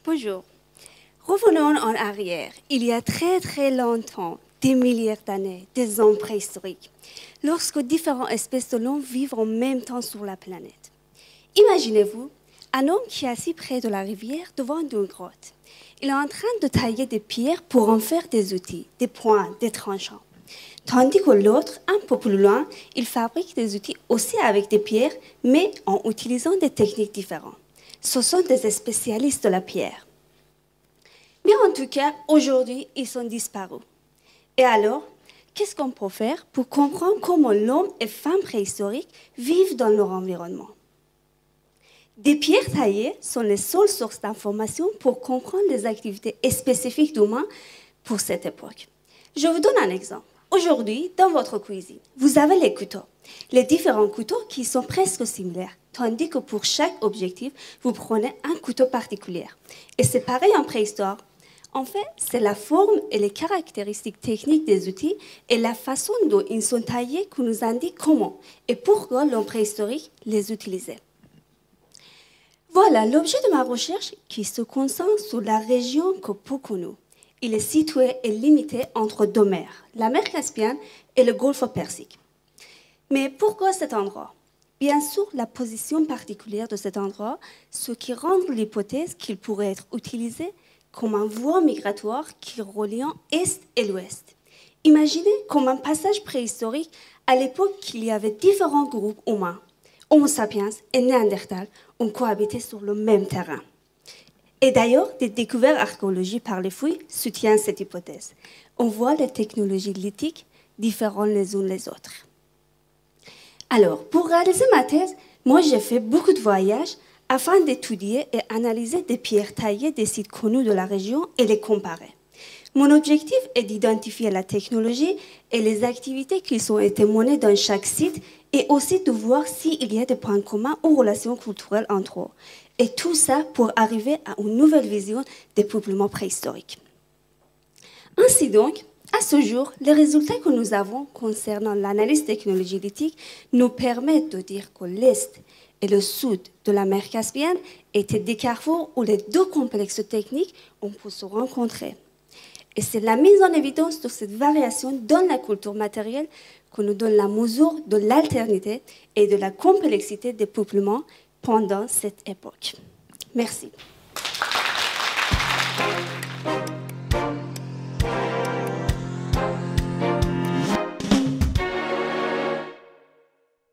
Bonjour. Revenons en arrière. Il y a très longtemps, des milliers d'années, des hommes préhistoriques, lorsque différentes espèces de l'homme vivent en même temps sur la planète. Imaginez-vous un homme qui est assis près de la rivière devant une grotte. Il est en train de tailler des pierres pour en faire des outils, des poings, des tranchants. Tandis que l'autre, un peu plus loin, il fabrique des outils aussi avec des pierres, mais en utilisant des techniques différentes. Ce sont des spécialistes de la pierre. Mais en tout cas, aujourd'hui, ils sont disparus. Et alors, qu'est-ce qu'on peut faire pour comprendre comment l'homme et femmes préhistoriques vivent dans leur environnement? Des pierres taillées sont les seules sources d'informations pour comprendre les activités spécifiques d'humains pour cette époque. Je vous donne un exemple. Aujourd'hui, dans votre cuisine, vous avez les couteaux. Les différents couteaux qui sont presque similaires, tandis que pour chaque objectif, vous prenez un couteau particulier. Et c'est pareil en préhistoire. En fait, c'est la forme et les caractéristiques techniques des outils et la façon dont ils sont taillés qui nous indiquent comment et pourquoi l'homme préhistorique les utilisait. Voilà l'objet de ma recherche qui se concentre sur la région que peu connue. Il est situé et limité entre deux mers, la mer Caspienne et le golfe Persique. Mais pourquoi cet endroit? Bien sûr, la position particulière de cet endroit, ce qui rend l'hypothèse qu'il pourrait être utilisé comme un voie migratoire qui relie Est et l'Ouest. Imaginez comme un passage préhistorique à l'époque qu'il y avait différents groupes humains. Homo sapiens et Néandertal ont cohabité sur le même terrain. Et d'ailleurs, des découvertes archéologiques par les fouilles soutiennent cette hypothèse. On voit les technologies lithiques différentes les unes les autres. Alors, pour réaliser ma thèse, moi j'ai fait beaucoup de voyages afin d'étudier et analyser des pierres taillées des sites connus de la région et les comparer. Mon objectif est d'identifier la technologie et les activités qui ont été menées dans chaque site et aussi de voir s'il y a des points communs ou relations culturelles entre eux. Et tout ça pour arriver à une nouvelle vision des peuplements préhistoriques. Ainsi donc, à ce jour, les résultats que nous avons concernant l'analyse technologique nous permettent de dire que l'Est et le Sud de la mer Caspienne étaient des carrefours où les deux complexes techniques ont pu se rencontrer. Et c'est la mise en évidence de cette variation dans la culture matérielle que nous donne la mesure de l'alternité et de la complexité des peuplements pendant cette époque. Merci.